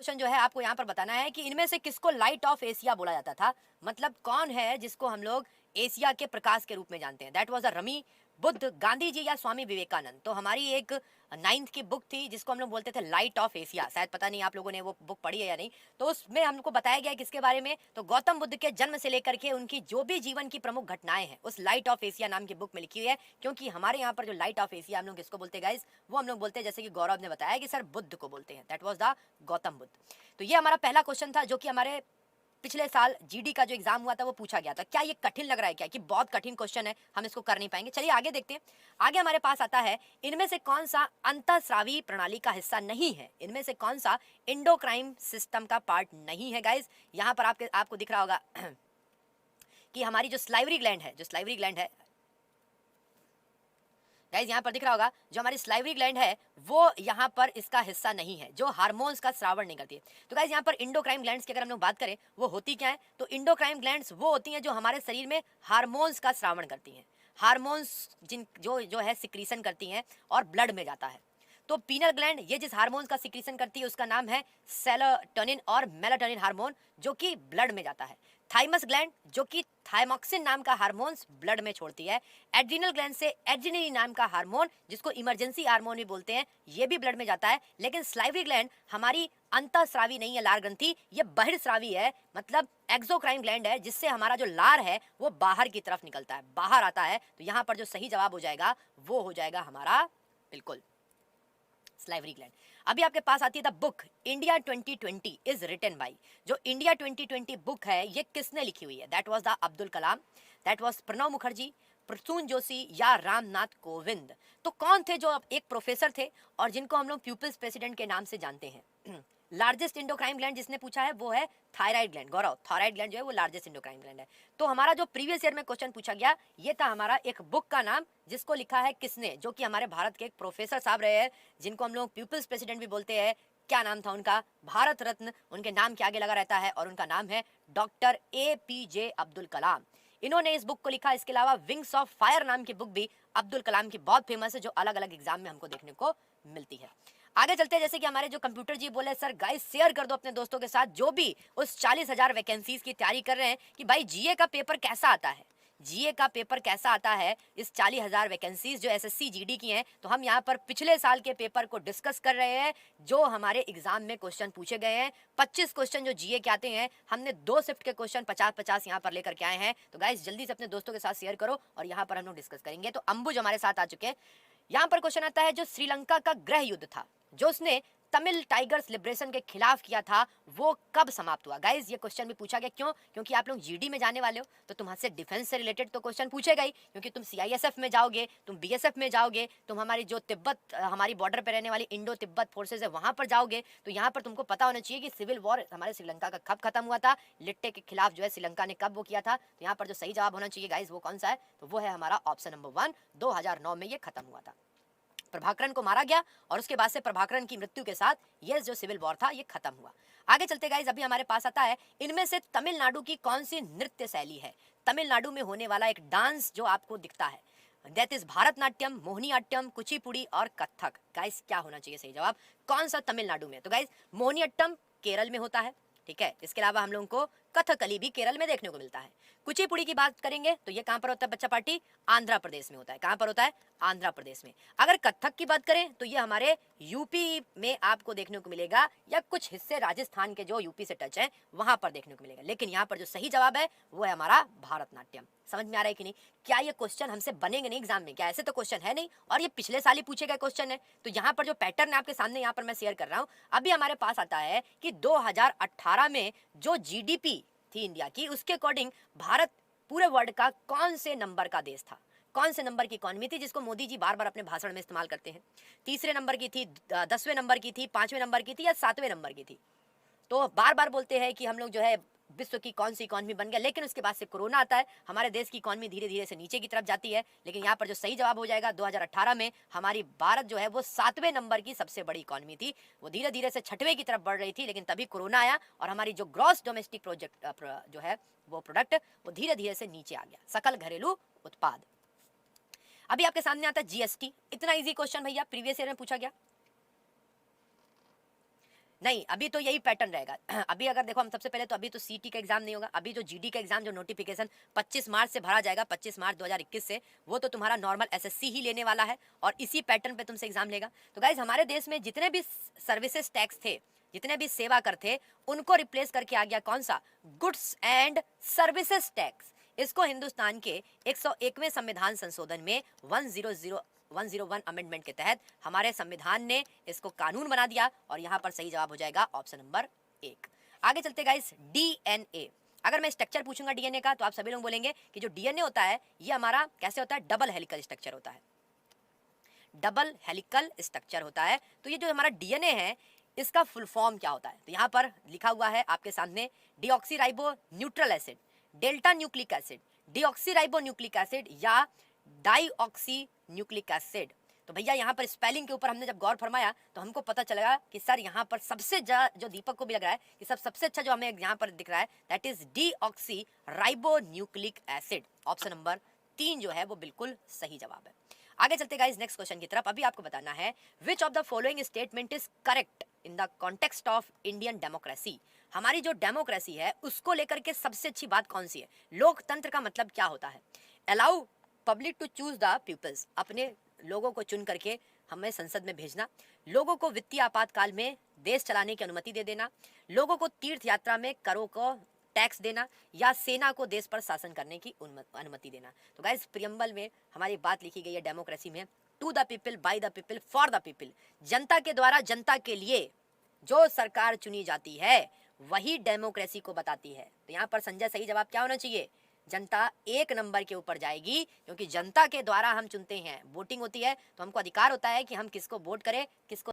Question जो है आपको यहाँ पर बताना है कि इनमें से किसको लाइट ऑफ एशिया बोला जाता था। मतलब कौन है जिसको हम लोग एशिया के प्रकाश के रूप में जानते हैं। That was a Rumi, Buddha, Gandhi ji या स्वामी विवेकानंद। तो हमारी एक 9th की बुक थी जिसको हम लोग बोलते थे लाइट ऑफ एशिया। शायद पता नहीं आप लोगों ने वो बुक पढ़ी है या नहीं। तो उसमें हमको बताया गया है किसके बारे में, तो गौतम बुद्ध के जन्म से लेकर के उनकी जो भी जीवन की प्रमुख घटनाएं हैं उस लाइट ऑफ एशिया नाम की बुक में लिखी हुई है। क्योंकि हमारे यहाँ पर जो लाइट ऑफ एशिया हम लोग किसको बोलते हैं गाइज, वो हम लोग बोलते हैं जैसे कि गौरव ने बताया कि सर बुद्ध को बोलते हैं। That was the Gautam Buddha. तो ये हमारा पहला क्वेश्चन था जो कि हमारे पिछले साल जीडी का जो एग्जाम हुआ था वो पूछा गया था। क्या ये कठिन लग रहा है क्या कि बहुत कठिन क्वेश्चन है, हम इसको कर नहीं पाएंगे। चलिए आगे देखते हैं। आगे हमारे पास आता है, इनमें से कौन सा अंतःस्रावी प्रणाली का हिस्सा नहीं है। इनमें से कौन सा इंडोक्राइन सिस्टम का पार्ट नहीं है गाइज। यहाँ पर आपको दिख रहा होगा कि हमारी जो स्लाइवरी ग्लैंड है, गाइज यहाँ पर दिख रहा होगा जो हमारी स्लाइवरी ग्लैंड है वो यहाँ पर इसका हिस्सा नहीं है, जो हार्मोन्स का स्रावण नहीं करती है। तो गाइज यहाँ पर इंडोक्राइन ग्लैंड्स की अगर हम लोग बात करें वो होती क्या है, तो इंडोक्राइन ग्लैंड्स वो होती हैं जो हमारे शरीर में हार्मोन्स का स्रावण करती हैं। हार्मोन्स जिन जो है सिक्रीशन करती हैं और ब्लड में जाता है। तो पीनल ग्लैंड ये जिस हार्मोन्स का सिक्रीशन करती है उसका नाम है सेरोटोनिन और मेलाटोनिन हार्मोन जो कि ब्लड में जाता है। थाइमस ग्लैंड जो कि थाइमोक्सिन नाम का हार्मोन्स ब्लड में छोड़ती है। एड्रिनल ग्लैंड से एड्रिनलिन नाम का हार्मोन जिसको इमरजेंसी हार्मोन भी बोलते हैं ये भी ब्लड में जाता है। लेकिन स्लाइवरी ग्लैंड हमारी अंतःस्रावी नहीं है लार ग्रंथि, ये बहिर्स्रावी है, मतलब एक्सोक्राइन ग्लैंड है जिससे हमारा जो लार है वो बाहर की तरफ निकलता है, बाहर आता है। तो यहाँ पर जो सही जवाब हो जाएगा वो हो जाएगा हमारा बिल्कुल स्लाइवरी ग्लैंड। अभी आपके पास आती है the book India 2020 is written by. जो इंडिया 2020 बुक है ये किसने लिखी हुई है, that was the Abdul Kalam, that was Pranab Mukherjee, Prasoon Joshi या रामनाथ कोविंद। तो कौन थे जो एक प्रोफेसर थे और जिनको हम लोग पीपल्स प्रेसिडेंट के नाम से जानते हैं। लार्जेस्ट इंडोक्राइन ग्लैंड जिसने पूछा है वो है थायराइड ग्लैंड। गौरव, थायराइड ग्लैंड जो है वो लार्जेस्ट इंडोक्राइन ग्लैंड है। तो हमारा जो प्रीवियस ईयर में क्वेश्चन पूछा गया ये था हमारा एक बुक का नाम जिसको लिखा है किसने, जो कि हमारे भारत के एक प्रोफेसर साहब रहे हैं जिनको हम लोग पीपल्स प्रेसिडेंट भी बोलते हैं। क्या नाम था उनका, भारत रत्न उनके नाम के आगे लगा रहता है और उनका नाम है डॉक्टर APJ अब्दुल कलाम। इन्होंने इस बुक को लिखा। इसके अलावा विंग्स ऑफ फायर नाम की बुक भी अब्दुल कलाम की बहुत फेमस है जो अलग अलग एग्जाम में हमको देखने को मिलती है। आगे चलते हैं, जैसे कि हमारे जो कंप्यूटर जी बोले सर गाइस शेयर कर दो अपने दोस्तों के साथ जो भी उस 40,000 वैकेंसीज की तैयारी कर रहे हैं कि भाई जीए का पेपर कैसा आता है, जीए का पेपर कैसा आता है इस 40,000 वैकेंसीज जो एसएससी जीडी की हैं। तो हम यहाँ पर पिछले साल के पेपर को डिस्कस कर रहे हैं जो हमारे एग्जाम में क्वेश्चन पूछे गए हैं। 25 क्वेश्चन जो जीए के आते हैं, हमने 2 शिफ्ट के क्वेश्चन 50-50 यहाँ पर लेकर के आए हैं। तो गाइस जल्दी से अपने दोस्तों के साथ शेयर करो और यहाँ पर हम लोग डिस्कस करेंगे। तो अंबुज हमारे साथ आ चुके हैं। यहाँ पर क्वेश्चन आता है जो श्रीलंका का गृह युद्ध था जो उसने तमिल टाइगर्स लिबरेशन के खिलाफ किया था वो कब समाप्त हुआ। गाइज ये क्वेश्चन भी पूछा गया, क्यों, क्योंकि आप लोग जीडी में जाने वाले हो तो तुम्हारे डिफेंस से रिलेटेड तो क्वेश्चन पूछेगा ही, क्योंकि तुम सीआईएसएफ में जाओगे, तुम बीएसएफ में जाओगे, तुम हमारी जो तिब्बत हमारी बॉर्डर पे रहने वाली इंडो तिब्बत फोर्सेज है वहां पर जाओगे। तो यहाँ पर तुमको पता होना चाहिए कि सिविल वॉर हमारे श्रीलंका का कब खत्म हुआ था, लिट्टे के खिलाफ जो है श्रीलंका ने कब वो किया था। तो यहाँ पर जो सही जवाब होना चाहिए गाइज वो कौन सा है, तो वो है हमारा ऑप्शन नंबर 1, 2009 में ये खत्म हुआ था। प्रभाकरन को मारा गया और उसके बाद से प्रभाकरन की मृत्यु के साथ ये जो सिविल वॉर था ये खत्म हुआ। आगे चलते गाइस, अभी हमारे पास आता है इनमें से तमिलनाडु की कौन सी नृत्य शैली है। तमिलनाडु में होने वाला एक डांस जो आपको दिखता है दैट इज भारतनाट्यम, मोहिनीअट्टम, कुचिपुड़ी और कथक। गाइस क्या होना चाहिए सही जवाब, कौन सा तमिलनाडु में, तो गाइस मोहिनीअट्टम केरल में होता है, ठीक है। इसके अलावा हम लोगों को कथकली भी केरल में देखने को मिलता है। कुचिपुड़ी की बात करेंगे तो ये कहां पर होता है बच्चा पार्टी, आंध्र प्रदेश में होता है। कहां पर होता है, आंध्र प्रदेश में। अगर कथक की बात करें तो ये हमारे यूपी में आपको देखने को मिलेगा या कुछ हिस्से राजस्थान के जो यूपी से टच है वहां पर देखने को मिलेगा। लेकिन यहाँ पर जो सही जवाब है वो है हमारा भारतनाट्यम। समझ में आ रहा है कि नहीं, क्या ये क्वेश्चन हमसे बनेंगे नहीं एग्जाम में, क्या ऐसे तो क्वेश्चन है नहीं और ये पिछले साल ही पूछे गए क्वेश्चन है। तो यहाँ पर जो पैटर्न है आपके सामने यहाँ पर मैं शेयर कर रहा हूँ। अभी हमारे पास आता है कि 2018 में जो जीडीपी थी इंडिया की उसके अकॉर्डिंग भारत पूरे वर्ल्ड का कौन से नंबर का देश था, कौन से नंबर की इकोनॉमी थी जिसको मोदी जी बार बार अपने भाषण में इस्तेमाल करते हैं। तीसरे नंबर की थी, 10वें नंबर की थी, 5वें नंबर की थी या 7वें नंबर की थी। तो बार बार बोलते हैं कि हम लोग जो है विश्व की कौन सी इकोनॉमी बन गया, लेकिन उसके बाद से कोरोना आता है, हमारे देश की इकोनॉमी धीरे धीरे से नीचे की तरफ जाती है। लेकिन यहाँ पर जो सही जवाब हो जाएगा 2018 में हमारी भारत जो है वो 7वें नंबर की सबसे बड़ी इकोनॉमी थी, वो धीरे धीरे से 6वें की तरफ बढ़ रही थी। लेकिन तभी कोरोना आया और हमारी जो ग्रॉस डोमेस्टिक प्रोजेक्ट जो है वो प्रोडक्ट वो धीरे धीरे से नीचे आ गया, सकल घरेलू उत्पाद। अभी आपके सामने आता है जीएसटी। इतना इजी क्वेश्चन भैया, प्रीवियस ईयर में पूछा गया। नहीं, अभी तो यही पैटर्न रहेगा। अभी अगर देखो हम सबसे पहले तो अभी तो सीटी का एग्जाम नहीं होगा, अभी जो जीडी का एग्जाम जो नोटिफिकेशन 25 मार्च से भरा जाएगा, 25 मार्च 2021 से, वो तो तुम्हारा नॉर्मल एसएससी ही लेने वाला है और इसी पैटर्न पे तुमसे एग्जाम लेगा। तो गाइज हमारे देश में जितने भी सर्विसेज टैक्स थे, जितने भी सेवा कर थे, उनको रिप्लेस करके आ गया कौन सा, गुड्स एंड सर्विसेज टैक्स। इसको हिंदुस्तान के 101वें संविधान संशोधन में 101 अमेंडमेंट के तहत हमारे संविधान ने इसको कानून बना दिया और यहाँ पर सही जवाब हो जाएगा ऑप्शन नंबर 1। आगे चलते गाइस, डीएनए। अगर मैं स्ट्रक्चर पूछूंगा डीएनए का तो आप सभी लोग बोलेंगे कि जो डीएनए होता है ये हमारा कैसे होता है, डबल हेलिकल स्ट्रक्चर होता है, डबल हेलिकल स्ट्रक्चर होता है। तो ये जो हमारा डीएनए है इसका फुल फॉर्म क्या होता है, तो यहाँ पर लिखा हुआ है आपके सामने, deoxyribo neutral acid, delta nucleic acid, deoxyribo nucleic acid या डाईऑक्सी न्यूक्लिक एसिड। तो भैया यहाँ पर स्पेलिंग के ऊपर हमने जब गौर फरमाया तो हमको पता चलेगा कि सर यहाँ पर सबसे जो दीपक को भी लग रहा है कि सबसे अच्छा जो हमें यहाँ पर दिख रहा है that is deoxy ribo nucleic acid. Option number 3 जो है वो बिल्कुल सही जवाब है। आगे चलते गाइस नेक्स्ट क्वेश्चन की तरफ। अभी आपको बताना है which of the following statement is correct in the context of Indian democracy. हमारी जो डेमोक्रेसी है उसको लेकर के सबसे अच्छी बात कौन सी है, लोकतंत्र का मतलब क्या होता है, allow public to choose the peoples, अपने लोगों को चुन करके हमें संसद में भेजना, लोगों को वित्तीय आपातकाल में देश चलाने की अनुमति दे देना, लोगों को तीर्थ यात्रा में करों को टैक्स देना या सेना को देश पर शासन करने की अनुमति देना। तो गाइस प्रियम्बल में हमारी बात लिखी गई है डेमोक्रेसी में, to the people, by the people, for the people. जनता के द्वारा जनता के लिए जो सरकार चुनी जाती है वही डेमोक्रेसी को बताती है। तो यहाँ पर संजय सही जवाब क्या होना चाहिए, जनता 1 नंबर के ऊपर जाएगी, क्योंकि जनता के द्वारा हम चुनते हैं, वोटिंग होती है तो हमको अधिकार होता है कि हम किसको वोट करें, किसको